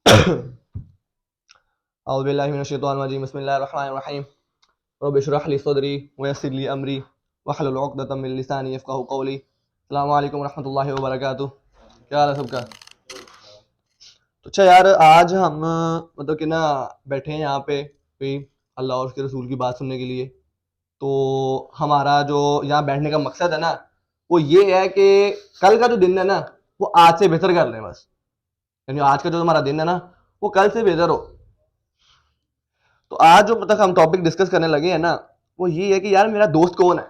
اعوذ باللہ من الشیطان الرجیم بسم اللہ الرحمن الرحیم رب اشرح لی صدری ویسر لی امری واحلل عقدۃ من لسانی یفقہوا قولی. السلام علیکم ورحمۃ اللہ وبرکاتہ. کیا حال ہے سب کا؟ تو اچھا یار، آج ہم مطلب کہ نا بیٹھے ہیں یہاں پہ کوئی اللہ اور اس کے رسول کی بات سننے کے لیے. تو ہمارا جو یہاں بیٹھنے کا مقصد ہے نا وہ یہ ہے کہ کل کا جو دن ہے نا وہ آج سے بہتر کر لیں بس. یعنی آج کا جو ہمارا دن ہے نا وہ کل سے بہتر ہو. تو آج جو تک ہم ٹاپک ڈسکس کرنے لگے ہیں نا وہ یہ ہے کہ یار میرا دوست کون ہے،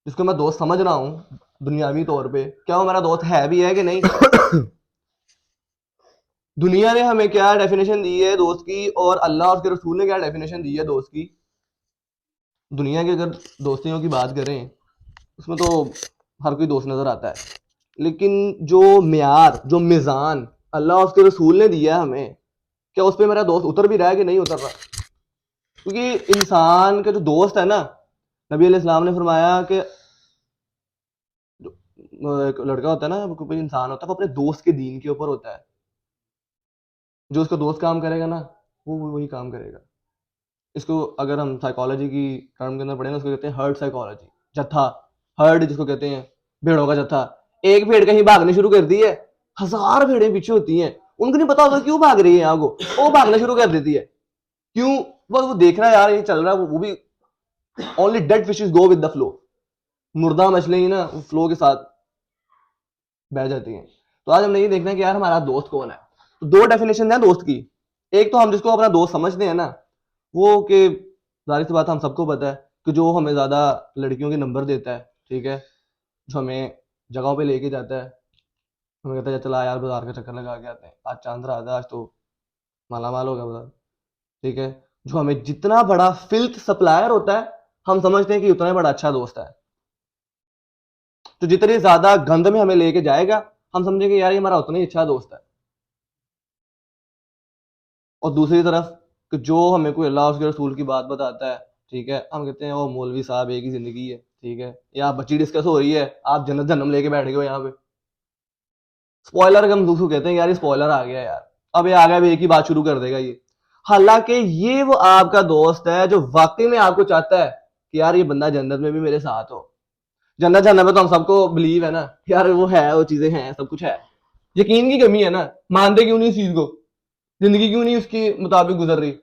جس کو میں دوست سمجھ رہا ہوں دنیاوی طور پہ. کیا وہ میرا دوست ہے بھی ہے کہ نہیں؟ دنیا نے ہمیں کیا ڈیفینیشن دی ہے دوست کی، اور اللہ اور اس کے رسول نے کیا ڈیفینیشن دی ہے دوست کی. دنیا کی اگر دوستیوں کی بات کریں اس میں تو ہر کوئی دوست نظر آتا ہے، لیکن جو معیار، جو میزان اللہ اور اس کے رسول نے دیا ہے ہمیں، کیا اس پہ میرا دوست اتر بھی رہا ہے کہ نہیں اتر رہا؟ کیونکہ انسان کا جو دوست ہے نا، نبی علیہ السلام نے فرمایا کہ ایک لڑکا ہوتا ہے نا، کوئی انسان ہوتا ہے، وہ اپنے دوست کے دین کے اوپر ہوتا ہے. جو اس کا دوست کام کرے گا نا وہ وہی کام کرے گا. اس کو اگر ہم سائیکالوجی کی ٹرم کے اندر پڑھیں گے اس کو کہتے ہیں ہرڈ سائیکالوجی. جتھا، ہرڈ جس کو کہتے ہیں، بھیڑوں کا جتھا. ایک بھیڑ کہیں بھاگنے شروع کر دی ہے، ہزار بھیڑیں پیچھے ہوتی ہیں، ان کو نہیں پتا ہوتا کیوں بھاگ رہی ہے یہاں کو، وہ بھاگنا شروع کر دیتی ہے. کیوں؟ وہ دیکھ رہا ہے یار یہ چل رہا ہے. وہ بھی only dead fishes go with the flow. مردہ مچھلیاں ہی نا فلو کے ساتھ بہ جاتی ہیں. تو آج ہم نے یہ دیکھنا ہے کہ یار ہمارا دوست کون ہے. تو دو ڈیفینیشن ہیں دوست کی. ایک تو ہم جس کو اپنا دوست سمجھتے ہیں نا وہ کہ ظاہر سی بات ہم سب کو پتا ہے کہ جو ہمیں زیادہ لڑکیوں کے نمبر دیتا ہے، ٹھیک ہے، جو ہمیں جگہوں پہ لے کے جاتا ہے، ہمیں کہتا ہے چلا یار بازار کا چکر لگا کے آتے ہیں، آج چاند رہا تھا، آج تو مالا مال ہوگا بازار، ٹھیک ہے. جو ہمیں جتنا بڑا فلتھ سپلائر ہوتا ہے ہم سمجھتے ہیں کہ اتنا بڑا اچھا دوست ہے. تو جتنی زیادہ گند میں ہمیں لے کے جائے گا ہم سمجھیں گے یار یہ ہمارا اتنا ہی اچھا دوست ہے. اور دوسری طرف کہ جو ہمیں کوئی اللہ اور اس کے رسول کی بات بتاتا ہے، ٹھیک ہے، ہم کہتے ہیں وہ مولوی صاحب ایک ہی زندگی ہے، ٹھیک ہے، یا بچی ڈسکس ہو رہی ہے، آپ جنت جہنم لے کے بیٹھ گئے ہو یہاں پہ. اسپوائلر ہم دوسروں کہتے ہیں یار یہ اسپوائلر آ گیا یار، اب یہ آ گیا ایک ہی بات شروع کر دے گا یہ. حالانکہ یہ وہ آپ کا دوست ہے جو واقعی میں آپ کو چاہتا ہے کہ یار یہ بندہ جنت میں بھی میرے ساتھ ہو. جنت جہنم میں تو ہم سب کو بلیو ہے نا یار، وہ ہے، وہ چیزیں ہیں، سب کچھ ہے. یقین کی کمی ہے نا، مانتے کیوں نہیں اس چیز کو؟ زندگی کیوں نہیں اس کے مطابق گزر رہی؟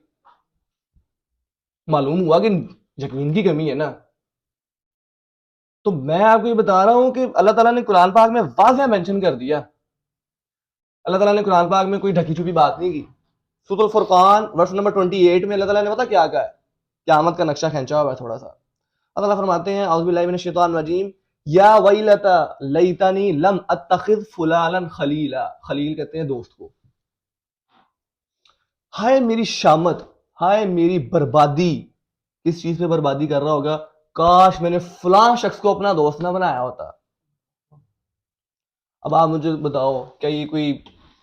معلوم ہوا کہ یقین کی کمی ہے نا. تو میں آپ کو یہ بتا رہا ہوں کہ اللہ تعالیٰ نے قرآن پاک میں واضح مینشن کر دیا. اللہ تعالیٰ نے قرآن پاک میں کوئی ڈھکی چھپی بات نہیں کی. سورۃ الفرقان ورس نمبر 28 میں اللہ تعالیٰ نے پتا کیا کہا ہے؟ قیامت کا نقشہ کھینچا ہوا ہے تھوڑا سا. اللہ تعالیٰ فرماتے ہیں اعوذ باللہ من الشیطان الرجیم یا ویلتا لیتنی لم اتخذ فلانا خلیلا. خلیل کہتے ہیں دوست کو. ہائے میری شامت، ہائے میری بربادی. کس چیز پہ بربادی کر رہا ہوگا؟ کاش میں نے فلاں شخص کو اپنا دوست نہ بنایا ہوتا. اب آپ مجھے بتاؤ کیا یہ کوئی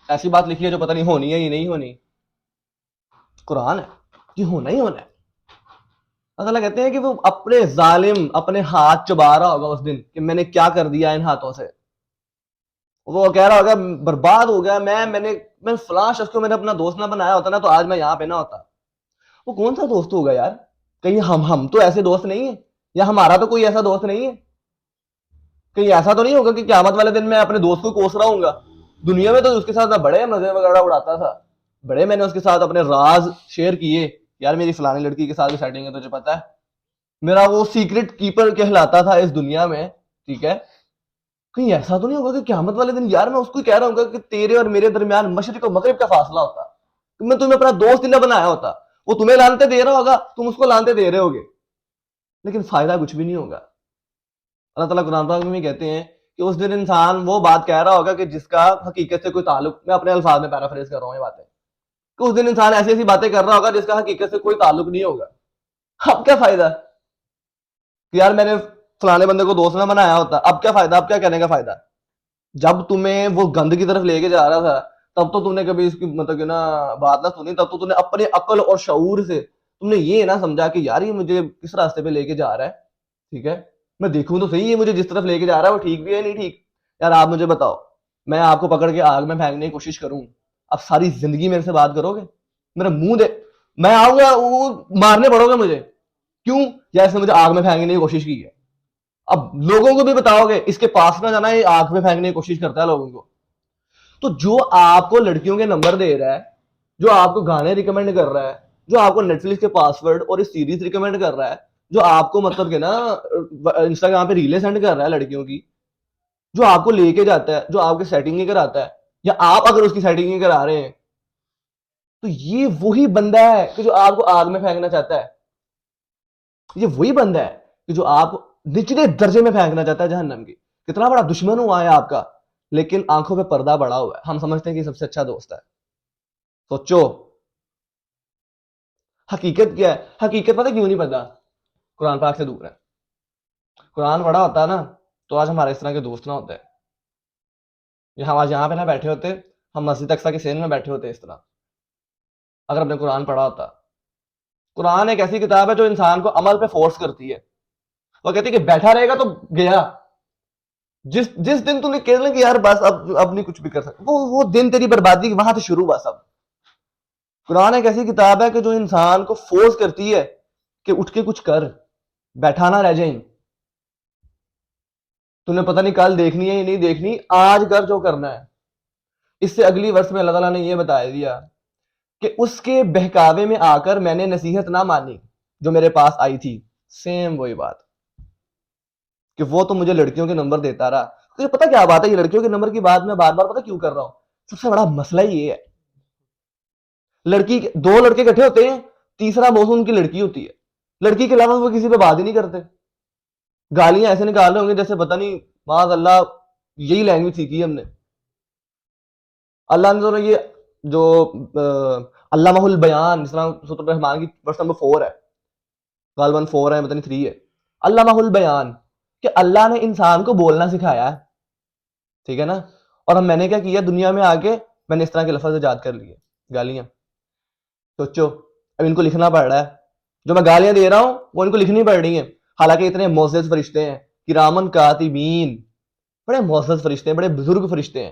ایسی بات لکھی ہے جو پتہ نہیں ہونی ہے یا نہیں ہونی؟ قرآن ہے، یہ ہونا ہی ہونا ہے. اللہ کہتے ہیں کہ وہ اپنے ظالم اپنے ہاتھ چبا رہا ہوگا اس دن کہ میں نے کیا کر دیا ان ہاتھوں سے. وہ کہہ رہا ہوگا برباد ہو گیا، میں فلاں شخص کو میں نے اپنا دوست نہ بنایا ہوتا نا تو آج میں یہاں پہ نہ ہوتا. وہ کون سا دوست ہوگا یار؟ کہیں ہم تو ایسے دوست نہیں ہیں، یا ہمارا تو کوئی ایسا دوست نہیں ہے. کہیں ایسا تو نہیں ہوگا کہ قیامت والے دن میں اپنے دوست کو کوس رہا ہوں گا. دنیا میں تو اس کے ساتھ میں بڑے مزے وغیرہ اڑاتا تھا، بڑے میں نے اس کے ساتھ اپنے راز شیئر کیے، یار میری فلانی لڑکی کے ساتھ بھی سیٹنگ ہے تجھے پتا ہے، میرا وہ سیکرٹ کیپر کہلاتا تھا اس دنیا میں، ٹھیک ہے. کہیں ایسا تو نہیں ہوگا کہ قیامت والے دن یار میں اس کو کہہ رہا ہوں کہ تیرے اور میرے درمیان مشرق و مغرب کا فاصلہ ہوتا، میں تمہیں اپنا دوست نہ بنایا ہوتا. وہ تمہیں لانتے دے رہا ہوگا، تم اس کو لانتے دے رہے ہوگے، لیکن فائدہ کچھ بھی نہیں ہوگا. اللہ تعالیٰ قرآن پاک میں بھی کہتے ہیں کہ اس دن انسان وہ بات کہہ رہا ہوگا کہ جس کا حقیقت سے کوئی تعلق، میں اپنے الفاظ میں پیرافریز کر رہا ہوں یہ باتیں، کہ اس دن انسان ایسی ایسی باتیں کر رہا ہوگا جس کا حقیقت سے کوئی تعلق نہیں ہوگا. اب کیا فائدہ کہ یار میں نے فلانے بندے کو دوست نہ بنایا ہوتا؟ اب کیا فائدہ؟ اب کیا کہنے کا فائدہ؟ جب تمہیں وہ گند کی طرف لے کے جا رہا تھا تب تو تم نے کبھی اس کی مطلب کہ نا بات نہ سنی، تب تو تم نے اپنے عقل اور شعور سے تم نے یہ نہ سمجھا کہ یار یہ مجھے کس راستے پہ لے کے جا رہا ہے، ٹھیک ہے، میں دیکھوں تو صحیح یہ مجھے جس طرف لے کے جا رہا ہے وہ ٹھیک بھی ہے نہیں ٹھیک. یار آپ مجھے بتاؤ میں آپ کو پکڑ کے آگ میں پھینکنے کی کوشش کروں، اب ساری زندگی میرے سے بات کرو گے؟ میرا منہ دے، میں آؤں گا وہ مارنے پڑو گے مجھے، کیوں؟ جیسے مجھے آگ میں پھینکنے کی کوشش کی ہے. اب لوگوں کو بھی بتاؤ گے اس کے پاس نہ جانا، یہ آگ میں پھینکنے کی کوشش کرتا ہے لوگوں کو. تو جو آپ کو لڑکیوں کے نمبر دے رہا ہے، جو آپ کو گانے ریکمینڈ کر رہا ہے، جو آپ کو نیٹ فلکس کے پاسورڈ اور اس سیریز ریکمینڈ کر رہا ہے، جو آپ کو مطلب کہ نا انسٹاگرام پہ ریلیں سینڈ کر رہا ہے لڑکیوں کی، جو آپ کو لے کے جاتا ہے، جو آپ کی سیٹنگ نہیں کراتا ہے، یا آپ اگر اس کی سیٹنگ نہیں کرا رہے ہیں، تو یہ وہی بندہ ہے کہ جو آپ کو آگ میں پھینکنا چاہتا ہے. یہ وہی بندہ ہے کہ جو آپ نچلے درجے میں پھینکنا چاہتا ہے جہنم کی. کتنا بڑا دشمن ہوا ہے آپ کا، لیکن آنکھوں پہ پردہ بڑا ہوا ہے. ہم سمجھتے ہیں کہ سب سے اچھا دوست ہے. سوچو حقیقت کیا ہے. حقیقت پتہ کیوں نہیں پتا؟ قرآن پاک سے دور ہے. قرآن پڑھا ہوتا ہے نا تو آج ہمارے اس طرح کے دوست نہ ہوتے. ہم آج یہاں پہ نہ بیٹھے ہوتے، ہم مسجد اقصیٰ کے سین میں بیٹھے ہوتے اس طرح، اگر اپنے قرآن پڑھا ہوتا. قرآن ایک ایسی کتاب ہے جو انسان کو عمل پہ فورس کرتی ہے. وہ کہتی ہے کہ بیٹھا رہے گا تو گیا. جس دن تو نے کہہ لیں کہ یار بس اب نہیں کچھ بھی کر سکتا، وہ دن تیری بربادی وہاں سے شروع بس. اب قرآن ایک ایسی کتاب ہے کہ جو انسان کو فورس کرتی ہے کہ اٹھ کے کچھ کر، بیٹھا نہ رہ جائیں. تو نے پتہ نہیں کل دیکھنی ہے یا نہیں دیکھنی، آج کر جو کرنا ہے. اس سے اگلی ورس میں اللہ تعالیٰ نے یہ بتا دیا کہ اس کے بہکاوے میں آ کر میں نے نصیحت نہ مانی جو میرے پاس آئی تھی. سیم وہی بات کہ وہ تو مجھے لڑکیوں کے نمبر دیتا رہا. تو پتہ کیا بات ہے، یہ لڑکیوں کے نمبر کی بات میں بار بار پتہ کیوں کر رہا ہوں؟ سب سے بڑا مسئلہ یہ ہے، دو لڑکے اکٹھے ہوتے ہیں، تیسرا موضوع ان کی لڑکی ہوتی ہے. لڑکی کے علاوہ وہ کسی پہ بات ہی نہیں کرتے. گالیاں ایسے نکال رہے ہوں گے جیسے پتہ نہیں معاذ اللہ یہی لینگویج سیکھی ہم نے. اللہ نے تو یہ جو علامہ البیان، جس طرح سورۃ الرحمان کی ورس نمبر 4 ہے، غالباً 4 ہے، پتہ نہیں 3 ہے، علامہ البیان، کہ اللہ نے انسان کو بولنا سکھایا ہے، ٹھیک ہے نا. اور اب میں نے کیا کیا دنیا میں آ کے، میں نے اس طرح کے لفظ ایجاد کر لیے، گالیاں. سوچو اب ان کو لکھنا پڑ رہا ہے، جو میں گالیاں دے رہا ہوں وہ ان کو لکھنی پڑ رہی ہیں، حالانکہ اتنے معزز فرشتے ہیں، کرامن کاتبین، بڑے معزز فرشتے ہیں، بڑے بزرگ فرشتے ہیں.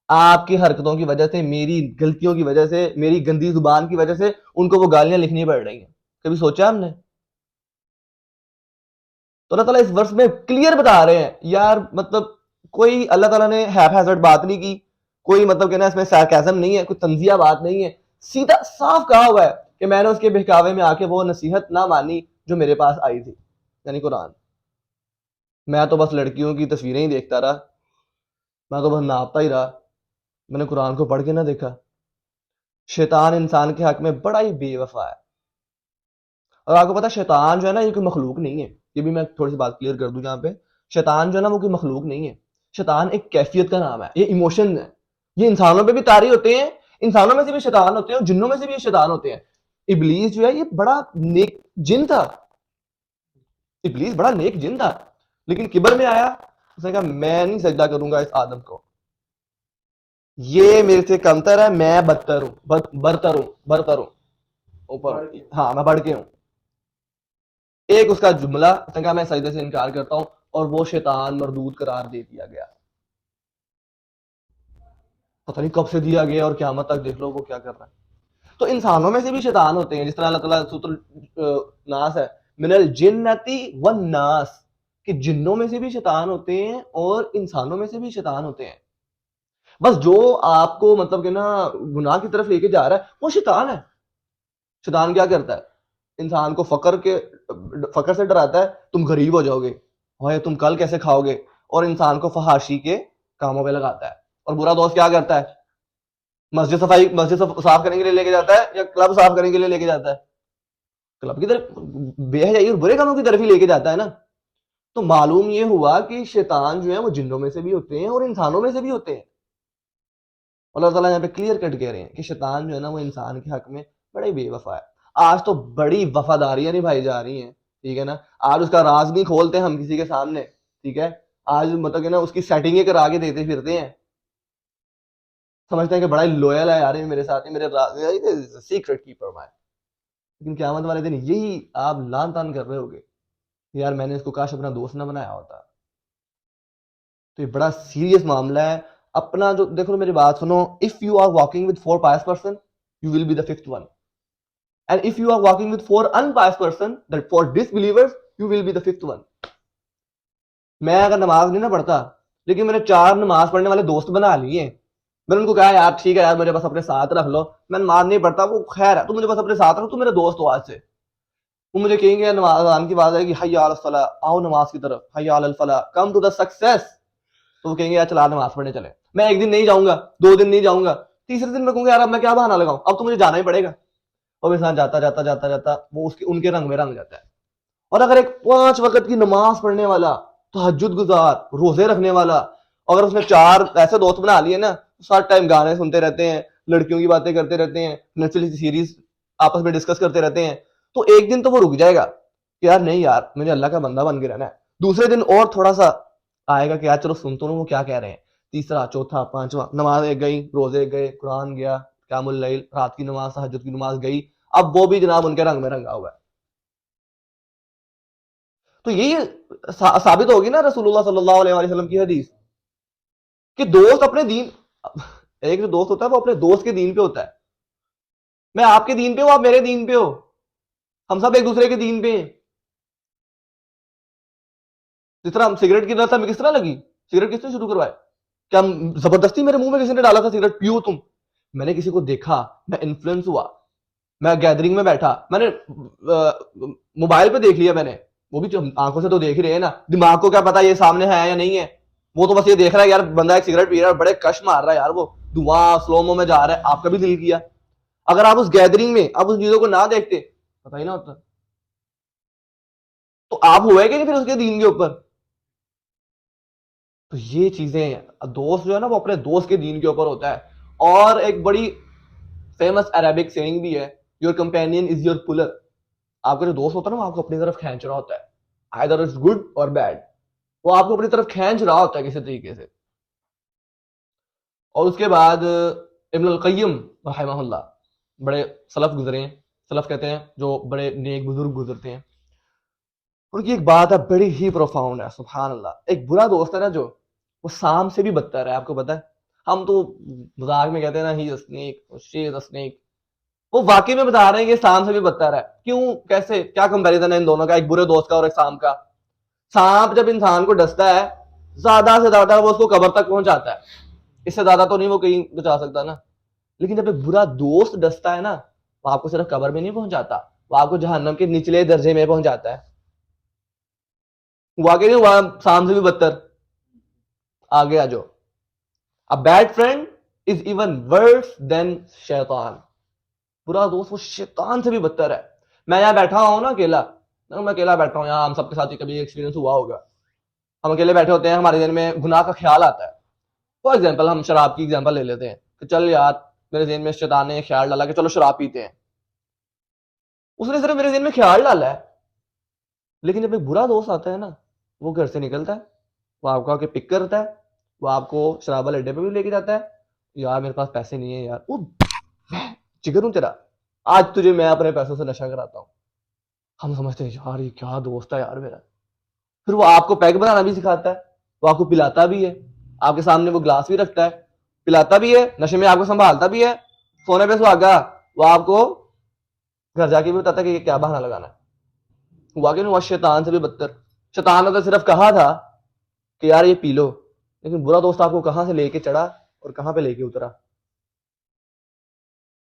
آپ کی حرکتوں کی وجہ سے، میری غلطیوں کی وجہ سے، میری گندی زبان کی وجہ سے ان کو وہ گالیاں لکھنی پڑ رہی ہیں. کبھی سوچا ہم نے؟ تو اللہ تعالیٰ اس ورس میں کلیئر بتا رہے ہیں یار، مطلب کوئی اللہ تعالیٰ نے ہیپ ہیزرڈ بات نہیں کی، کوئی مطلب کہ نا اس میں سارکیزم نہیں ہے، کوئی تنزیہ بات نہیں ہے. سیدھا صاف کہا ہوا ہے کہ میں نے اس کے بہکاوے میں آ کے وہ نصیحت نہ مانی جو میرے پاس آئی تھی، یعنی قرآن. میں تو بس لڑکیوں کی تصویریں ہی دیکھتا رہا، میں تو بس ناپتا ہی رہا، میں نے قرآن کو پڑھ کے نہ دیکھا. شیطان انسان کے حق میں بڑا ہی بے وفا ہے. اور آپ کو پتا شیطان جو ہے نا یہ کوئی مخلوق نہیں ہے. یہ بھی میں تھوڑی سی بات کلیئر کر دوں یہاں پہ. شیطان جو ہے نا وہ کوئی مخلوق نہیں ہے. شیطان ایک کیفیت کا نام ہے، یہ ایموشن ہے. یہ انسانوں پہ بھی طاری ہوتے ہیں، انسانوں میں سے بھی شیطان ہوتے ہیں، اور جنوں میں سے بھی یہ شیطان ہوتے ہیں. ابلیس جو ہے یہ بڑا نیک جن تھا، ابلیس بڑا نیک جن تھا، لیکن کبر میں آیا، اس نے کہا میں نہیں سجدہ کروں گا اس آدم کو، یہ میرے سے کمتر ہے، میں بدتر ہوں، برتر ہوں اوپر، ہاں میں بڑھ کے ہوں. ایک اس کا جملہ، اس نے کہا میں سجدے سے انکار کرتا ہوں، اور وہ شیطان مردود قرار دے دیا گیا. پتہ نہیں کب سے دیا گیا اور قیامت تک دیکھ لو وہ کیا کر رہا ہے. تو انسانوں میں سے بھی شیطان ہوتے ہیں، جس طرح اللہ تعالیٰ سورۃ الناس ہے، من الجنتی والناس، کہ جنوں میں سے بھی شیطان ہوتے ہیں اور انسانوں میں سے بھی شیطان ہوتے ہیں. بس جو آپ کو مطلب کہ نا گناہ کی طرف لے کے جا رہا ہے وہ شیطان ہے. شیطان کیا کرتا ہے؟ انسان کو فقر سے ڈراتا ہے، تم غریب ہو جاؤ گے، تم کل کیسے کھاؤ گے، اور انسان کو فحاشی کے کاموں پہ لگاتا ہے. اور برا دوست کیا کرتا ہے؟ مسجد صاف کرنے کے لیے لے کے جاتا ہے یا کلب صاف کرنے کے لیے لے کے جاتا ہے؟ کلب کی طرف، بے حیائی اور برے کاموں کی طرف ہی لے کے جاتا ہے نا. تو معلوم یہ ہوا کہ شیطان جو ہے وہ جنوں میں سے بھی ہوتے ہیں اور انسانوں میں سے بھی ہوتے ہیں. اللہ تعالیٰ یہاں پہ کلیئر کٹ کہہ رہے ہیں کہ شیطان جو ہے نا وہ انسان کے حق میں بڑے بے وفا ہے. آج تو بڑی وفاداریاں نبھائی جا رہی ہیں، ٹھیک ہے نا. آج اس کا راز نہیں کھولتے ہم کسی کے سامنے، ٹھیک ہے. آج مطلب کہ نا اس کی سیٹنگیں کرا کے دیتے پھرتے ہیں، سمجھتے ہیں کہ بڑا لویل ہے یار میرے ساتھ، میرے سیکرٹ کیپر میں. لیکن قیامت والے دن یہی آپ لان تان کر رہے ہوگے یار میں نے اس کو کاش اپنا دوست نہ بنایا ہوتا. تو یہ بڑا سیریس معاملہ ہے. اپنا جو دیکھو میری بات سنو, if you are walking with 4 pious person, you will be the 5th one. And if you are walking with 4 unpious person, that 4 disbelievers, you will be the 5th one. میں اگر نماز نہیں نہ پڑھتا لیکن میں نے 4 نماز پڑھنے والے دوست بنا لیے, میں نے ان کو کہا یار ٹھیک ہے یار مجھے بس اپنے ساتھ رکھ لو, میں نماز نہیں پڑھتا وہ خیر ہے تو مجھے بس اپنے ساتھ رکھ, تو میرے دوست ہو آج سے, وہ مجھے کہیں گے نماز آن کی بات آئے گی حی علی الصلاۃ, آؤ نماز کی طرف, حی علی الفلاح, کم ٹو دا سکسیس, تو وہ کہیں گے یار چلا نماز پڑھنے چلے. میں ایک دن نہیں جاؤں گا, 2 دن نہیں جاؤں گا, تیسرے دن میں کہوں گا یار اب میں کیا بہانہ لگاؤں, اب تو مجھے جانا ہی پڑے گا. اور انسان جاتا جاتا جاتا جاتا وہ ان کے رنگ میں رنگ جاتا ہے. اور اگر ایک 5 وقت کی نماز پڑھنے والا, تہجد گزار, روزے رکھنے والا, اگر اس نے 4 ایسے دوست بنا لیے نا, سارا ٹائم گانے سنتے رہتے ہیں, لڑکیوں کی باتیں کرتے رہتے ہیں, نیٹفلکس سیریز آپس میں ڈسکس کرتے رہتے ہیں, تو ایک دن تو وہ رک جائے گا کہ یار نہیں یار مجھے اللہ کا بندہ بن کے رہنا ہے. دوسرے دن اور تھوڑا سا آئے گا کہ یار چلو سن تو لوں وہ کیا کہہ رہے ہیں. تیسرا, چوتھا, 5واں, نماز ایک گئی, روزے گئے, قرآن گیا, قیام اللیل, رات کی نماز, تہجد کی نماز گئی, اب وہ بھی جناب ان کے رنگ میں رنگا ہوا ہے. تو یہی ثابت ہوگی نا رسول اللہ صلی اللہ علیہ وسلم کی حدیث کہ دوست اپنے دین, ایک جو دوست ہوتا ہے وہ اپنے دوست کے دین پہ ہوتا ہے. میں آپ کے دین پہ ہوں, آپ میرے دین پہ ہو, ہم سب ایک دوسرے کے دین پہ ہیں. جس طرح ہم سگریٹ کی لت ہمیں کس طرح لگی, سگریٹ کس نے شروع کروائے, کیا زبردستی میرے منہ میں کسی نے ڈالا تھا سگریٹ پیو تم, میں نے کسی کو دیکھا, میں انفلوئنس ہوا, میں گیدرنگ میں بیٹھا, میں نے موبائل پہ دیکھ لیا, میں نے وہ بھی آنکھوں سے تو دیکھ ہی رہے ہیں نا, دماغ کو کیا پتا یہ سامنے ہے یا نہیں ہے, وہ تو بس یہ دیکھ رہا ہے یار بندہ ایک سگریٹ پی رہا ہے, بڑے کش مار رہا ہے یار, وہ دھواں سلومو میں جا رہا ہے, آپ کا بھی دل کیا. اگر آپ اس گیدرنگ میں آپ اس چیزوں کو نہ دیکھتے, پتہ ہی نہ ہوتا, تو آپ ہوئے کہ نہیں پھر اس کے دین کے اوپر. تو یہ چیزیں, دوست جو ہے نا وہ اپنے دوست کے دین کے اوپر ہوتا ہے. اور ایک بڑی فیمس عربک سینگ بھی ہے, your companion is your polar. آپ کا جو دوست ہوتا ہے نا وہ آپ کو اپنی طرف کھینچ رہا ہوتا ہے, either it's good or bad, وہ آپ کو اپنی طرف کھینچ رہا ہوتا ہے کسی طریقے سے. اور اس کے بعد ابن القیم رحمہ اللہ, بڑے سلف گزرے ہیں, سلف کہتے ہیں جو بڑے نیک بزرگ گزرتے ہیں, ان کی ایک بات ہے بڑی ہی پروفاؤنڈ ہے, سبحان اللہ. ایک برا دوست ہے نا جو, وہ سام سے بھی بدتر ہے, آپ کو پتا ہے. ہم تو مذاق میں کہتے ہیں نا ہی اسنیک, شی از اسنیک, وہ واقعی میں بتا رہے ہیں کہ سام سے بھی بدتر ہے. کیوں, کیسے, کیا کمپیریزن ہے ان دونوں کا, ایک برے دوست کا اور ایک سام کا. سانپ جب انسان کو ڈستا ہے زیادہ سے زیادہ وہ اس کو قبر تک پہنچاتا ہے, اس سے زیادہ تو نہیں وہ کہیں بچا سکتا نا. لیکن جب ایک برا دوست ڈستا ہے نا, وہ آپ کو صرف قبر میں نہیں پہنچاتا, وہ آپ کو جہنم کے نچلے درجے میں پہنچاتا ہے. واقعی نہیں ہوا سام سے بھی بدتر. آگے آ جاؤ, a bad friend is even worse than شیطان. برا دوست وہ شیطان سے بھی بدتر ہے. میں یہاں بیٹھا ہوں نا اکیلا, میں اکیلا بیٹھا ہوں یہاں, ہم سب کے ساتھ کبھی ایکسپیرینس ہوا ہوگا, ہم اکیلے بیٹھے ہوتے ہیں, ہمارے ذہن میں گناہ کا خیال آتا ہے. فار ایگزامپل ہم شراب کی ایگزامپل لے لیتے ہیں کہ چل یار میرے ذہن میں شیطان نے خیال ڈالا کہ چلو شراب پیتے ہیں, اس نے صرف میرے ذہن میں خیال ڈالا ہے. لیکن جب ایک برا دوست آتا ہے نا, وہ گھر سے نکلتا ہے, وہ آپ کو آ کے پک کرتا ہے, وہ آپ کو شراب والے اڈے پہ بھی لے کے جاتا ہے, یار میرے پاس پیسے نہیں ہیں یار, وہ جگر ہوں تیرا, آج تجھے میں اپنے پیسوں سے نشہ کراتا ہوں. ہم سمجھتے ہیں یار یہ کیا دوست ہے یار میرا. پھر وہ آپ کو پیک بنانا بھی سکھاتا ہے, وہ آپ کو پلاتا بھی ہے, آپ کے سامنے وہ گلاس بھی رکھتا ہے, پلاتا بھی ہے, نشے میں آپ کو سنبھالتا بھی ہے, سونے پہ سہاگا, وہ آپ کو گھر جا کے بھی بتاتا ہے کہ یہ کیا بہانہ لگانا ہے. واقعی ہوا شیطان سے بھی بدتر. شیطان نے تو صرف کہا تھا کہ یار یہ پی لو, لیکن برا دوست آپ کو کہاں سے لے کے چڑھا اور کہاں پہ لے کے اترا.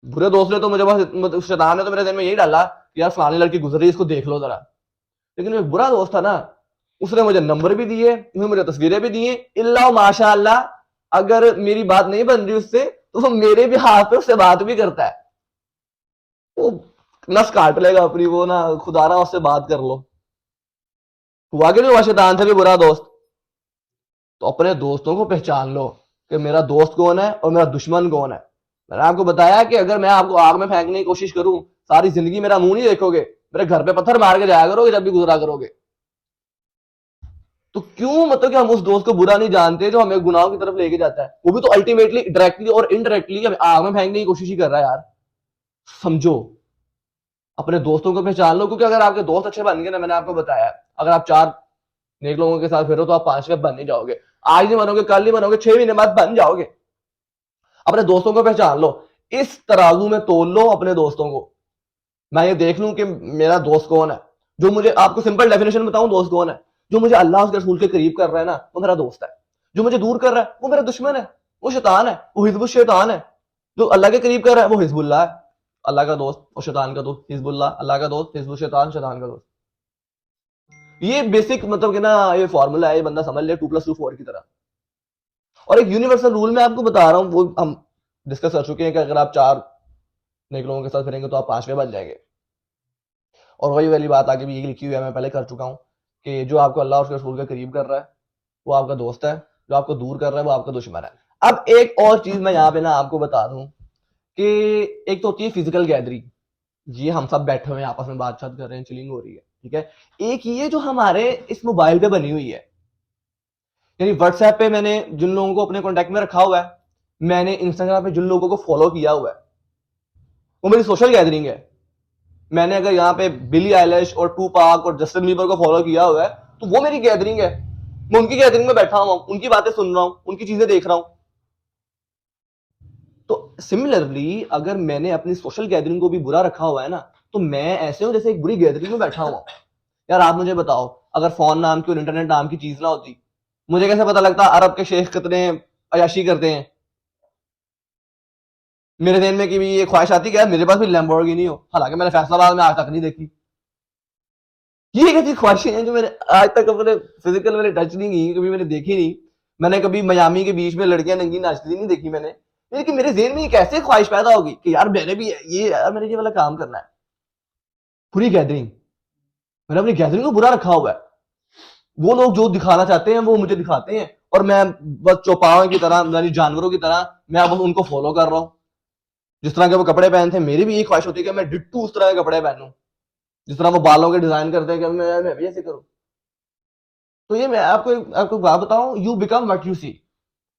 برے دوست نے تو مجھے بس, شیطان نے تو میرے ذہن میں یہی ڈالا کہ یار فلانی لڑکی گزر رہی ہے اس کو دیکھ لو ذرا. لیکن ایک برا دوست تھا نا, اس نے مجھے نمبر بھی دیے, مجھے تصویریں بھی دیے, اللہ ماشاء اللہ اگر میری بات نہیں بن رہی اس سے تو وہ میرے بھی ہاتھ پہ اس سے بات بھی کرتا ہے. وہ نس کاٹ لے گا اپنی, وہ نا خدا رہا اس سے بات کر لو. ہوا کہ نہیں ہوا شیطان سے بھی برا دوست. تو اپنے دوستوں کو پہچان لو کہ میرا دوست کون ہے اور میرا دشمن کون ہے. میں نے آپ کو بتایا کہ اگر میں آپ کو آگ میں پھینکنے کی کوشش کروں, ساری زندگی میرا منہ نہیں دیکھو گے, میرے گھر پہ پتھر مار کے جایا کرو گے جب بھی گزرا کرو گے. تو کیوں مطلب کہ ہم اس دوست کو برا نہیں جانتے جو ہمیں گناہوں کی طرف لے کے جاتا ہے, وہ بھی تو الٹیمیٹلی ڈائریکٹلی اور انڈائریکٹلی ہمیں آگ میں پھینکنے کی کوشش ہی کر رہا ہے یار. سمجھو, اپنے دوستوں کو پہچان لو, کیونکہ اگر آپ کے دوست اچھے بن گئے نا, میں نے آپ کو بتایا اگر آپ 4 نیک لوگوں کے ساتھ پھرو تو آپ 5 بن نہیں جاؤ گے. آج نہیں بنو گے, کل نہیں بنو گے, 6 مہینے بعد بن جاؤ گے. اپنے دوستوں کو پہچان لو, اس ترازو میں تول لو اپنے دوستوں کو. میں یہ دیکھ لوں کہ میرا دوست کون ہے, جو مجھے, آپ کو سمپل ڈیفینیشن بتاؤں دوست کون ہے, جو مجھے اللہ اس کے رسول کے قریب کر رہا ہے نا وہ میرا دوست ہے. جو مجھے دور کر رہا ہے وہ میرا دشمن ہے, وہ شیطان ہے, وہ حزب الشیطان ہے. جو اللہ کے قریب کر رہا ہے وہ حزب اللہ ہے, اللہ کا دوست اور شیطان کا دوست. حزب اللہ اللہ کا دوست, حزب الشیطان شیطان کا دوست. یہ بیسک مطلب کہ نا یہ فارمولا ہے, یہ بندہ سمجھ لے 2+2=4 کی طرح. اور ایک یونیورسل رول میں آپ کو بتا رہا ہوں, وہ ہم ڈسکس کر چکے ہیں کہ اگر آپ 4 نیک لوگوں کے ساتھ پھریں گے تو آپ 5ویں بن جائیں گے. اور وہی والی بات آگے بھی یہ لکھی ہوئی ہے, میں پہلے کر چکا ہوں کہ جو آپ کو اللہ اور اس کے رسول کے قریب کر رہا ہے وہ آپ کا دوست ہے, جو آپ کو دور کر رہا ہے وہ آپ کا دشمن ہے. اب ایک اور چیز میں یہاں پہ نا آپ کو بتا دوں کہ ایک تو ہوتی ہے فزیکل گیدرنگ, یہ ہم سب بیٹھے ہوئے ہیں آپس میں بات چیت کر رہے ہیں, چلنگ ہو رہی ہے, ٹھیک ہے. ایک یہ جو ہمارے اس موبائل پہ بنی ہوئی ہے, یعنی واٹس ایپ پہ میں نے جن لوگوں کو اپنے کانٹیکٹ میں رکھا ہوا ہے, میں نے انسٹاگرام پہ جن لوگوں کو فالو کیا ہوا ہے, وہ میری سوشل گیدرنگ ہے. میں نے اگر یہاں پہ بلی آئلش اور ٹو پاک اور جسٹن بیبر کو فالو کیا ہوا ہے تو وہ میری گیدرنگ ہے. میں ان کی گیدرنگ میں بیٹھا ہوا ہوں, ان کی باتیں سن رہا ہوں, ان کی چیزیں دیکھ رہا ہوں. تو سملرلی اگر میں نے اپنی سوشل گیدرنگ کو بھی برا رکھا ہوا ہے نا تو میں ایسے ہوں جیسے ایک بری گیدرنگ میں بیٹھا ہوا ہوں. یار آپ مجھے بتاؤ, اگر فون نام کی اور انٹرنیٹ نام کی چیز نہ ہوتی, مجھے کیسے پتا لگتا عرب کے شیخ کتنے عیاشی کرتے ہیں. میرے ذہن میں کہ یہ خواہش آتی کہ یار میرے پاس بھی لیمبورگینی ہو, حالانکہ میں نے فیصلہ آباد میں آج تک نہیں دیکھی. یہ ایک ایسی خواہشیں ہیں جو میں نے آج تک اپنے فزیکل میں نے ٹچ نہیں کی, کبھی میں نے دیکھی نہیں. میں نے کبھی میامی کے بیچ میں لڑکیاں ننگی ناچتی نہیں دیکھی میں نے, لیکن میرے ذہن میں ایک ایسی خواہش پیدا ہوگی کہ یار میں نے بھی یہ یار میں نے یہ والا کام کرنا ہے. پوری گیدرنگ, میں نے اپنی گیدرنگ کو برا رکھا ہوا ہے. وہ لوگ جو دکھانا چاہتے ہیں وہ مجھے دکھاتے ہیں, اور میں بس چوپاؤں کی طرح یعنی جانوروں کی طرح میں اب ان کو فالو کر رہا ہوں. جس طرح کے وہ کپڑے پہنتے ہیں میری بھی یہ خواہش ہوتی ہے کہ میں ڈٹو اس طرح کے کپڑے پہنوں, جس طرح وہ بالوں کے ڈیزائن کرتے ہیں کہ میں بھی ایسے کروں. تو یہ میں آپ کو بات بتاؤں, یو بیکم وٹ یو سی.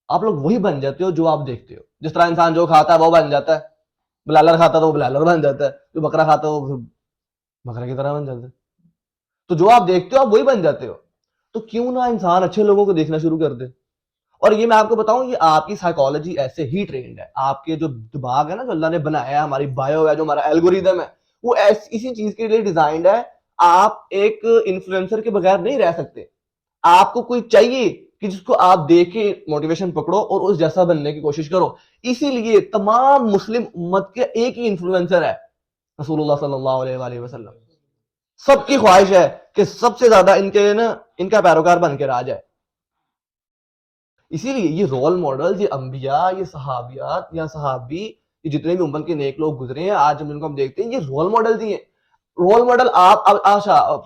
آپ لوگ وہی بن جاتے ہو جو آپ دیکھتے ہو. جس طرح انسان جو کھاتا ہے وہ بن جاتا ہے, بلالر کھاتا ہے تو وہ بلالر بن جاتا ہے, جو بکرا کھاتا ہے وہ بکرا کی طرح بن جاتا ہے. تو جو آپ دیکھتے ہو آپ وہی بن جاتے ہو. تو کیوں نہ انسان اچھے لوگوں کو دیکھنا شروع کر دے. اور یہ میں آپ کو بتاؤں, یہ آپ کی سائیکالوجی ایسے ہی ٹرینڈ ہے. آپ کے جو دماغ ہے نا, جو اللہ نے بنایا ہے, ہماری بایو ہے, جو ہمارا الگوریدم ہے, وہ اسی چیز کے لیے ڈیزائنڈ ہے. آپ ایک انفلوئنسر کے بغیر نہیں رہ سکتے. آپ کو کوئی چاہیے کہ جس کو آپ دیکھ کے موٹیویشن پکڑو اور اس جیسا بننے کی کوشش کرو. اسی لیے تمام مسلم امت کے ایک ہی انفلوئنسر ہے, رسول اللہ صلی اللہ علیہ وآلہ وسلم. سب کی خواہش ہے کہ سب سے زیادہ ان کا پیروکار بن کے رہ جائے. اسی لیے یہ رول ماڈل, یہ انبیاء, یہ صحابیات یا صحابی, یہ جتنے بھی امت کے نیک لوگ گزرے ہیں آج ہم ان کو ہم دیکھتے ہیں, یہ رول ماڈل دیے. رول ماڈل آپ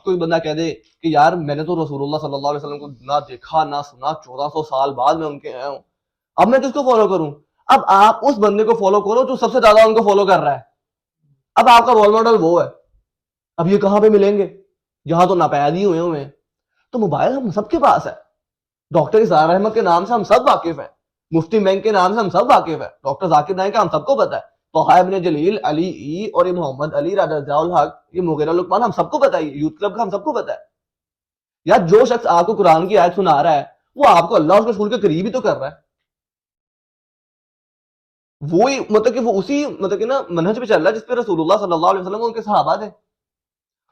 کوئی بندہ کہہ دے کہ یار میں نے تو رسول اللہ صلی اللہ علیہ وسلم کو نہ دیکھا نہ سنا, 1400 سال بعد میں ان کے آیا ہوں, اب میں کس کو فالو کروں. اب آپ اس بندے کو فالو کرو جو سب سے زیادہ ان کو فالو کر رہا ہے. اب آپ کا رول ماڈل وہ ہے. اب یہ کہاں پہ ملیں گے, یہاں تو ناپید ہی ہوئے ہیں. تو موبائل ہم سب کے پاس ہے. ڈاکٹر اظہار احمد کے نام سے ہم سب واقف ہیں, مفتی مینگ کے نام سے ہم سب واقف ہیں, ڈاکٹر ذاکر نائک کا ہم سب کو پتا ہے, طه ابن جلیل, علی ای اور یہ محمد علی رضا الحق, یہ مغیرہ لقمان, ہم سب کو پتا ہے, یوتھ کلب کا ہم سب کو پتا ہے. یار جو شخص آپ کو قرآن کی آیت سنا رہا ہے وہ آپ کو اللہ اور اس کے رسول کے قریب ہی تو کر رہا ہے. وہی مطلب کہ وہ اسی مطلب کہ نا منہج پہ چل رہا ہے جس پہ رسول اللہ صلی اللہ علیہ وسلم ان کے صحابہ تھے.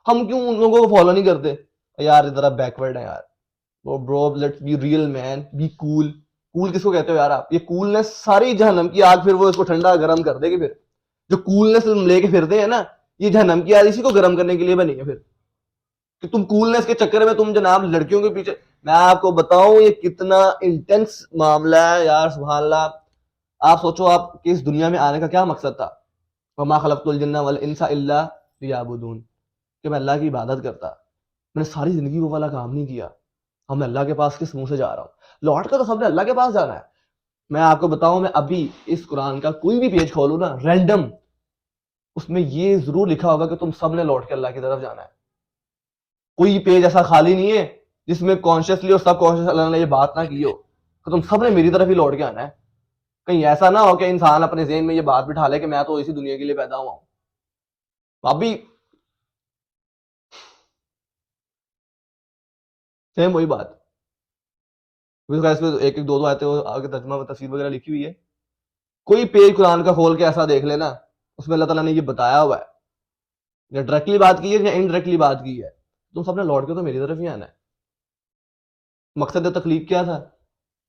ہم کیوں ان لوگوں کو فالو نہیں کرتے. یار ذرا بیکورڈ ہے یار. Bro let's be real man, be cool. Cool کس کو کہتے ہو یار آپ؟ یہ کولنس ساری جہنم کی آگ پھر وہ اس کو ٹھنڈا گرم کر دے گی. پھر جو کولنس لے کے پھرتے ہیں نا, یہ جہنم کی آگ اسی کو گرم کرنے کے لیے بنی ہے. پھر کہ تم کولنس کے چکر میں تم جناب لڑکیوں کے پیچھے, میں آپ کو بتاؤں یہ کتنا انٹینس معاملہ ہے یار, سبحان اللہ. آپ سوچو آپ کہ اس دنیا میں آنے کا کیا مقصد تھا, وما خلقت الجن والانس الا لیعبدون, کہ میں اللہ کی عبادت کرتا. میں نے ساری زندگی وہ والا کام نہیں کیا. ہم میں اللہ کے پاس کس منہ سے جا رہا ہوں, لوٹ کر تو سب نے اللہ کے پاس جانا ہے. میں آپ کو بتاؤں, میں ابھی اس قرآن کا کوئی بھی پیج کھولوں نا رینڈم, اس میں یہ ضرور لکھا ہوگا کہ تم سب نے لوٹ کے اللہ کی طرف جانا ہے. کوئی پیج ایسا خالی نہیں ہے جس میں کانشیسلی اور سب کانشیس اللہ نے یہ بات نہ کی ہو کہ تم سب نے میری طرف ہی لوٹ کے آنا ہے. کہیں ایسا نہ ہو کہ انسان اپنے ذہن میں یہ بات بٹھا لے کہ میں تو اسی دنیا کے لیے پیدا ہوا ہوں. ابھی سیم وہی بات, اس میں ایک ایک دو آیتیں آگے ترجمہ و تفسیر وغیرہ لکھی ہوئی ہے. کوئی پیج قرآن کا کھول کے ایسا دیکھ لینا اس میں اللہ تعالیٰ نے یہ بتایا ہوا ہے, یا ڈائریکٹلی بات کی ہے یا انڈائریکٹلی بات کی ہے, تم سب نے لوٹ کے تو میری طرف ہی آنا ہے. مقصد تخلیق کیا تھا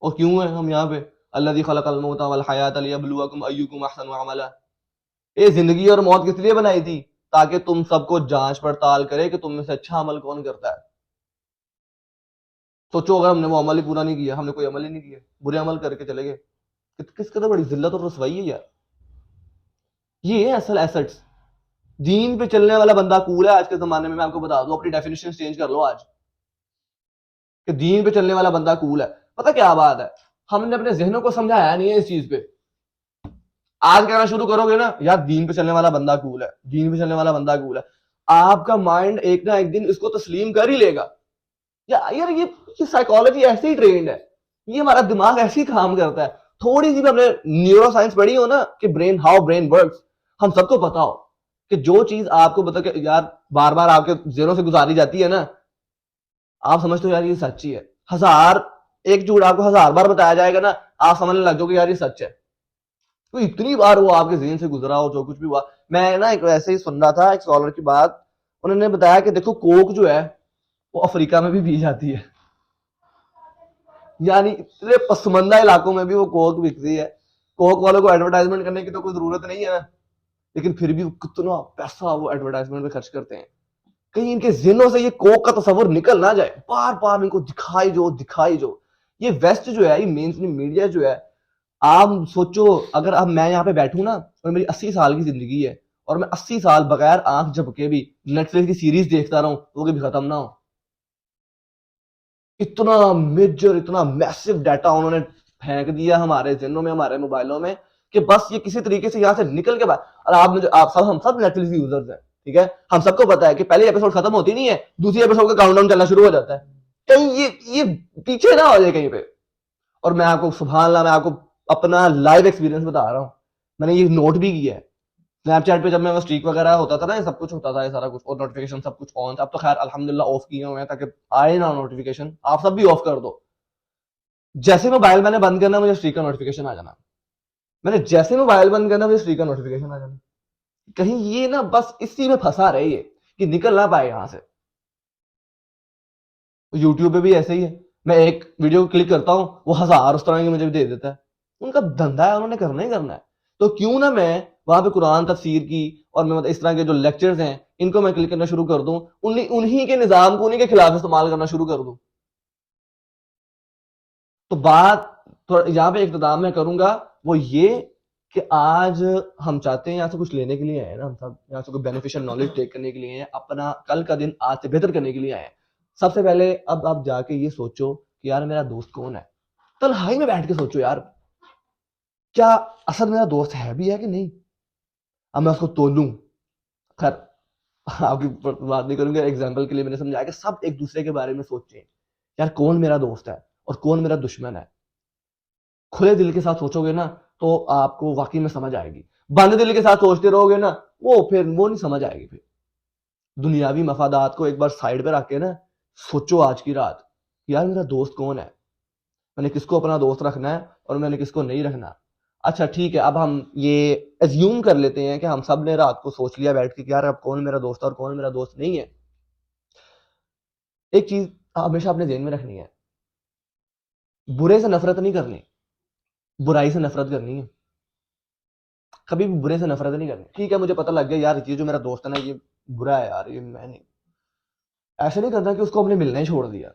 اور کیوں ہے ہم یہاں پہ؟ الذی خلق الموت والحیات لیبلوکم ایکم احسن عملا. یہ زندگی اور موت کس لیے بنائی تھی؟ تاکہ تم سب کو جانچ پڑتال کرے کہ تم میں سے اچھا عمل کون کرتا ہے. سوچو اگر ہم نے وہ عمل ہی پورا نہیں کیا, ہم نے کوئی عمل ہی نہیں کیا, برے عمل کر کے چلے گئے, کس قدر بڑی ذلت اور رسوائی ہے یار. یہ ہے اصل ایسٹس. دین پہ چلنے والا بندہ کول ہے آج کے زمانے میں آپ کو بتا دوں, اپنی ڈیفینیشن چینج کر لو آج کہ دین پہ چلنے والا بندہ کول ہے. پتہ کیا بات ہے, ہم نے اپنے ذہنوں کو سمجھایا نہیں ہے اس چیز پہ. آج کہنا شروع کرو گے نا یار دین پہ چلنے والا بندہ کول ہے, دین پہ چلنے والا بندہ کول ہے, آپ کا مائنڈ ایک نہ ایک دن اس کو تسلیم کر ہی لے گا. یار یہ سائیکالوجی ایسے ہی ٹرینڈ ہے, یہ ہمارا دماغ ایسے ہی کام کرتا ہے. تھوڑی سی بھی ہم نے نیورو سائنس پڑھی ہو نا کہ برین ہاؤ برین ورکس, ہم سب کو پتا ہو کہ جو چیز آپ کو بتا کہ یار بار بار آپ کے ذہنوں سے گزاری جاتی ہے نا, آپ سمجھتے ہو یار یہ سچی ہے. ایک جھوٹ آپ کو 1000 بار بتایا جائے گا نا, آپ سمجھنے لگ جاؤ کہ یار یہ سچ ہے. تو اتنی بار وہ آپ کے ذہن سے گزرا ہو جو کچھ بھی ہوا. میں نا ایک ویسے ہی سن رہا تھا ایک اسکالر کی بات, انہوں نے بتایا کہ دیکھو کوک جو ہے وہ افریقہ میں بھی پی جاتی ہے, یعنی اتنے پسماندہ علاقوں میں بھی وہ کوک بکتی ہے. کوک والوں کو ایڈورٹائزمنٹ کرنے کی تو کوئی ضرورت نہیں ہے, لیکن پھر بھی کتنا پیسہ وہ ایڈورٹائزمنٹ پہ خرچ کرتے ہیں. کہیں ان کے ذہنوں سے یہ کوک کا تصور نکل نہ جائے, بار بار ان کو دکھائی جو. یہ ویسٹ جو ہے, یہ مین اسٹریم میڈیا جو ہے, آپ سوچو اگر اب میں یہاں پہ بیٹھوں نا اور میری 80 سال کی زندگی ہے اور میں 80 سال بغیر آنکھ جھپکے بھی نیٹ فلکس کی سیریز دیکھتا رہوں وہ کبھی ختم نہ ہو. اتنا میجر اتنا میسو ڈیٹا انہوں نے پھینک دیا ہمارے ذہنوں میں, ہمارے موبائلوں میں, کہ بس یہ کسی طریقے سے یہاں سے نکل کے بعد. اور ہم سب نیٹ فلکس یوزرز ہیں, ٹھیک ہے, ہم سب کو پتا ہے کہ پہلے ایپیسوڈ ختم ہوتی نہیں ہے, دوسری ایپیسوڈ کا کاؤنٹ ڈاؤن چلنا شروع ہو جاتا ہے. کہیں یہ پیچھے نہ ہو جائے کہیں پہ. اور میں آپ کو سبحان اللہ میں آپ کو اپنا لائیو ایکسپیرینس بتا رہا ہوں, میں نے یہ نوٹ بھی کیا ہے. اسنیپ چیٹ پہ جب میں اسٹریک وغیرہ ہوتا تھا نا, یہ سب کچھ ہوتا تھا, یہ سارا کچھ, اور نوٹیفیکیشن سب کچھ آن تھا. اب تو خیر الحمدللہ آف کیے ہوئے ہیں تاکہ آئے نہ نوٹیفیکیشن, آپ سب بھی آف کر دو. جیسے موبائل میں نے بند کرنا مجھے اسٹریک کا نوٹیفیکیشن آ جانا, میں نے جیسے موبائل بند کرنا مجھے اسٹریک کا نوٹیفیکیشن آ جانا. کہیں یہ نا بس اسی میں پھنسا رہے یہ کہ نکل نہ پائے یہاں سے. یوٹیوب پہ بھی ایسے ہی ہے, میں ایک ویڈیو کلک کرتا ہوں وہ 1000 اس طرح کی مجھے دے دیتا ہے. ان کا دھندا ہے, انہوں نے کرنا ہی کرنا ہے. تو کیوں نہ میں وہاں پہ قرآن تفسیر کی اور میں اس طرح کے جو لیکچرز ہیں ان کو میں کلک کرنا شروع کر دوں, انہی کے نظام کو انہی کے خلاف استعمال کرنا شروع کر دوں. تو بات یہاں پہ اقتدام میں کروں گا وہ یہ کہ آج ہم چاہتے ہیں یہاں سے کچھ لینے کے لیے آئے نا, ہم سب یہاں سے کوئی بینیفیشل نالج ٹیک کرنے کے لیے ہیں, اپنا کل کا دن آج سے بہتر کرنے کے لیے آئے ہیں. سب سے پہلے اب آپ جا کے یہ سوچو کہ یار میرا دوست کون ہے. تنہائی میں بیٹھ کے سوچو یار کیا اصل میرا دوست ہے بھی ہے کہ نہیں. اب میں اس کو تولوں, خیر آپ کی بات نہیں کروں گا, ایگزامپل کے لیے میں نے سمجھایا کہ سب ایک دوسرے کے بارے میں سوچیں یار کون میرا دوست ہے اور کون میرا دشمن ہے. کھلے دل کے ساتھ سوچو گے نا تو آپ کو واقعی میں سمجھ آئے گی. بند دل کے ساتھ سوچتے رہو گے نا وہ نہیں سمجھ آئے گی. پھر دنیاوی مفادات کو ایک بار سائڈ پہ رکھ کے نا سوچو آج کی رات یار میرا دوست کون ہے, میں نے کس کو اپنا دوست رکھنا ہے اور میں نے کس کو نہیں رکھنا. اچھا ٹھیک ہے, اب ہم یہ ایزیوم کر لیتے ہیں کہ ہم سب نے رات کو سوچ لیا بیٹھ کے کہ یار اب کون میرا دوست ہے اور کون میرا دوست نہیں ہے. ایک چیز ہمیشہ اپنے ذہن میں رکھنی ہے, برے سے نفرت نہیں کرنی, برائی سے نفرت کرنی ہے. کبھی بھی برے سے نفرت نہیں کرنی. ٹھیک ہے مجھے پتہ لگ گیا یار یہ جو میرا دوست ہے نا یہ برا ہے یار, یہ میں نہیں ایسے نہیں کرتا کہ اس کو ہم نے ملنا ہی چھوڑ دیا.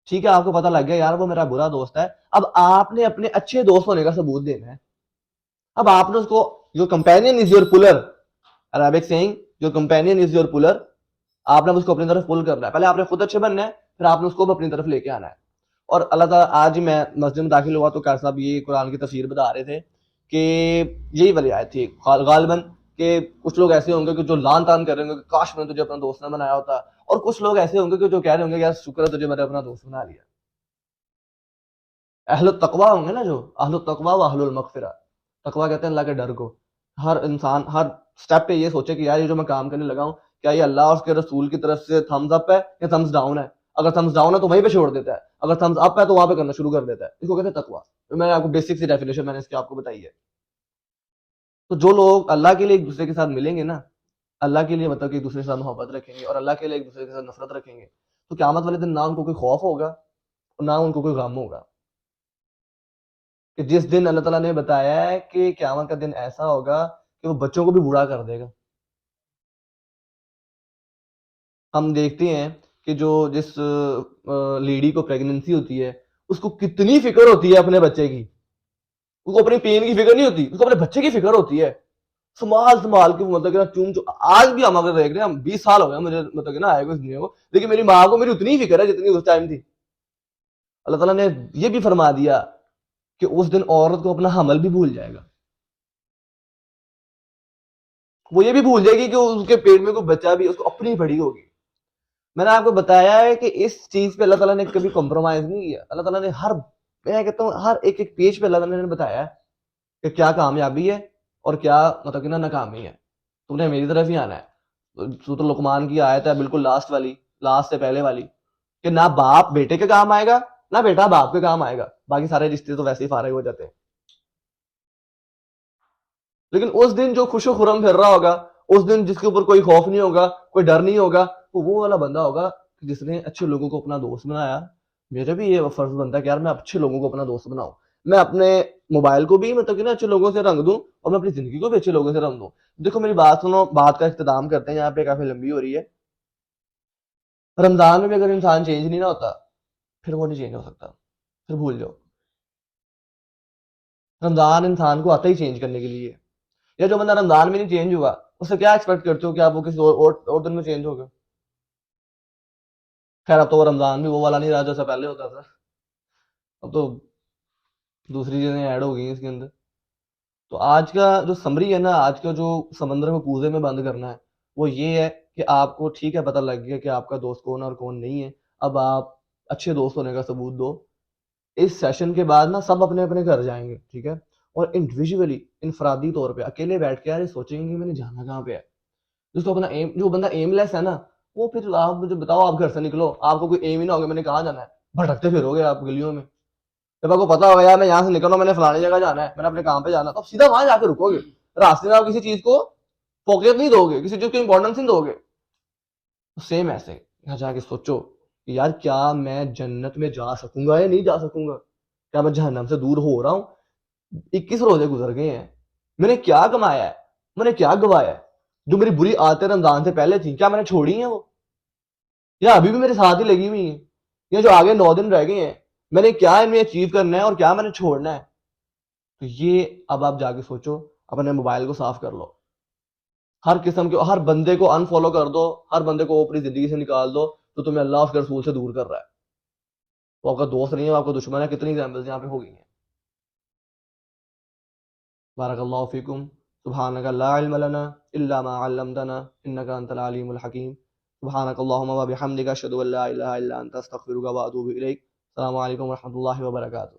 ٹھیک ہے آپ کو پتہ لگ گیا یار وہ میرا برا دوست ہے, اب آپ نے اپنے اچھے دوست ہونے کا ثبوت دینا ہے. اب آپ نے اس کو your companion is your puller, Arabic saying your companion is your puller, آپ نے اس کو اپنی طرف پل کرنا ہے. پہلے آپ نے خود اچھے بننا ہے, پھر آپ نے اس کو اپنی طرف لے کے آنا ہے. اور اللہ تعالیٰ آج ہی میں مسجد میں داخل ہوا تو کیا صاحب یہ قرآن کی تفسیر بتا رہے تھے کہ یہی والی آیت تھی غالباً کہ کچھ لوگ ایسے ہوں گے کہ جو لان تان کر رہے ہوں گے کہ کاش میں نے تجھے اپنا دوست نہ بنایا ہوتا, اور کچھ لوگ ایسے ہوں گے کہ جو کہہ رہے ہوں گے یار شکر ہے تجھے میں نے اپنا دوست بنا لیا. اہل التقویٰ ہوں گے نا, جو اہل التقویٰ و اہل المغفرہ, تقویٰ کہتے ہیں اللہ کے ڈر کو. ہر انسان ہر سٹیپ پہ یہ سوچے کہ یار یہ جو میں کام کرنے لگا ہوں کیا یہ اللہ اور اس کے رسول کی طرف سے تھمز اپ ہے یا تھمز ڈاؤن ہے. اگر تھمز ڈاؤن ہے تو وہیں پہ چھوڑ دیتا ہے, اگر تھمز اپ ہے تو وہاں پہ کرنا شروع کر دیتا ہے. اس کو کہتے ہیں تقویٰ. میں نے آپ کو بیسک سی ڈیفینیشن میں نے اس کی آپ کو بتائی ہے. تو جو لوگ اللہ کے لیے ایک دوسرے کے ساتھ ملیں گے نا, اللہ کے لیے مطلب کہ ایک دوسرے کے ساتھ محبت رکھیں گے اور اللہ کے لیے ایک دوسرے کے ساتھ نفرت رکھیں گے, تو قیامت والے دن نہ ان کو کوئی خوف ہوگا اور نہ ان کو کوئی غم ہوگا. کہ جس دن اللہ تعالیٰ نے بتایا ہے کہ قیامت کا دن ایسا ہوگا کہ وہ بچوں کو بھی بوڑھا کر دے گا. ہم دیکھتے ہیں کہ جس لیڈی کو پریگننسی ہوتی ہے اس کو کتنی فکر ہوتی ہے اپنے بچے کی. اس کو اپنی پین کی فکر نہیں ہوتی, اس کو اپنے بچے کی فکر ہوتی ہے. سنبھال کے مطلب کہ چوم آج بھی ہم اگر دیکھ رہے ہیں, ہم 20 سال ہو گئے مجھے مطلب کہ نا آئے گا اس دنیا کو, لیکن میری ماں کو میری اتنی فکر ہے جتنی اس ٹائم تھی. اللہ تعالیٰ نے یہ بھی فرما دیا کہ اس دن عورت کو اپنا حمل بھی بھول جائے گا. وہ یہ بھی بھول جائے گی کہ اس کے پیٹ میں کوئی بچہ بھی اس کو اپنی پڑی ہوگی. میں نے آپ کو بتایا ہے کہ اس چیز پہ اللہ تعالیٰ نے کبھی کمپرومائز نہیں کیا. اللہ تعالیٰ نے میں کہتا ہوں ہر ایک پیج پہ اللہ تعالیٰ نے بتایا ہے کہ کیا کامیابی ہے اور کیا مطلب کہ ناکامی ہے. تم نے میری طرف ہی آنا ہے. سورۃ لقمان کی آیت ہے بالکل لاسٹ والی, لاسٹ سے پہلے والی, کہ نہ باپ بیٹے کے کام آئے گا نہ بیٹا باپ کے کام آئے گا, باقی سارے رشتے تو ویسے ہی فارغ ہو جاتے ہیں. لیکن اس دن جو خوش و خرم پھر رہا ہوگا, اس دن جس کے اوپر کوئی خوف نہیں ہوگا, کوئی ڈر نہیں ہوگا, وہ والا بندہ ہوگا جس نے اچھے لوگوں کو اپنا دوست بنایا. میرا بھی یہ فرض بنتا ہے کہ یار میں اچھے لوگوں کو اپنا دوست بناؤں. میں اپنے موبائل کو بھی مطلب کہ نا اچھے لوگوں سے رنگ دوں اور میں اپنی زندگی کو بھی اچھے لوگوں سے رنگ دوں. دیکھو میری بات سنو, بات کا اختتام کرتے ہیں, یہاں پہ کافی لمبی ہو رہی ہے. رمضان میں بھی اگر انسان چینج نہیں نہ ہوتا پھر وہ نہیں چینج ہو سکتا, پھر بھول جاؤ. رمضان انسان کو آتا ہی چینج کرنے کے لیے. یا جو بندہ رمضان میں نہیں چینج ہوا اس سے کیا ایکسپیکٹ کرتے ہو کہ آپ وہ کسی اور دن میں چینج ہوگا. خیر اب تو وہ رمضان بھی وہ والا نہیں رہا جیسا پہلے ہوتا تھا, اب تو دوسری چیزیں ایڈ ہو گئی ہیں اس کے اندر. تو آج کا جو سمری ہے نا, آج کا جو سمندر کو کوزے میں بند کرنا ہے وہ یہ ہے کہ آپ کو ٹھیک ہے پتہ لگ گیا کہ آپ کا دوست کون اور کون نہیں ہے. اب آپ اچھے دوست ہونے کا ثبوت دو. اس سیشن کے بعد نا سب اپنے اپنے گھر جائیں گے, ٹھیک ہے, اور انڈیویجولی انفرادی طور پہ اکیلے بیٹھ کے یار سوچیں گے کہ میں نے جانا کہاں پہ ہے. جس کو اپنا ایم, جو بندہ ایم لیس ہے نا, وہ پھر آپ مجھے بتاؤ, آپ گھر سے نکلو, آپ کو کوئی ایم ہی نہ ہوگا میں نے کہاں جانا ہے, بھٹکتے پھرو گے آپ گلیوں میں. جب آپ کو پتا ہوگا یار میں یہاں سے نکل رہا ہوں, میں نے فلانی جگہ جانا ہے, میں نے اپنے کام پہ جانا ہے, تو آپ سیدھا وہاں جا کے رکو گے. راستے میں آپ کسی چیز کو فوکس نہیں دو گے, کسی چیز کو امپورٹنس نہیں دو گے. سیم ایسے یہاں جا کے سوچو کہ یار کیا میں جنت میں جا سکوں گا یا نہیں جا سکوں گا, کیا میں جہنم سے دور ہو رہا ہوں. 21 روزے گزر گئے ہیں, میں نے کیا کمایا ہے, میں نے کیا گوایا ہے. جو میری بری عادتیں رمضان سے پہلے تھیں کیا میں نے چھوڑی ہیں وہ, یا ابھی بھی میرے ساتھ ہی لگی ہوئی ہیں, یا جو آگے 9 دن رہ گئے ہیں میں نے کیا ان میں اچیو کرنا ہے اور کیا میں نے چھوڑنا ہے. تو یہ اب آپ جا کے سوچو, اپنے موبائل کو صاف کر لو, ہر قسم کے ہر بندے کو انفالو کر دو, ہر بندے کو اپنی زندگی سے نکال دو تو تمہیں اللہ اس کے رسول سے دور کر رہا ہے. وہ آپ کا دوست نہیں ہے, وہ آپ کا دشمن ہے. کتنی ایگزامپلز یہاں پہ ہو گئی ہیں. بارک اللہ فیکم. سبحانک لا علم لنا الا ما علمتنا انک انت العلیم الحکیم. سبحانک اللہم و بحمدک اشہد ان لا الہ الا انت استغفرک و اتوب الیک. السلام علیکم ورحمۃ اللہ وبرکاتہ.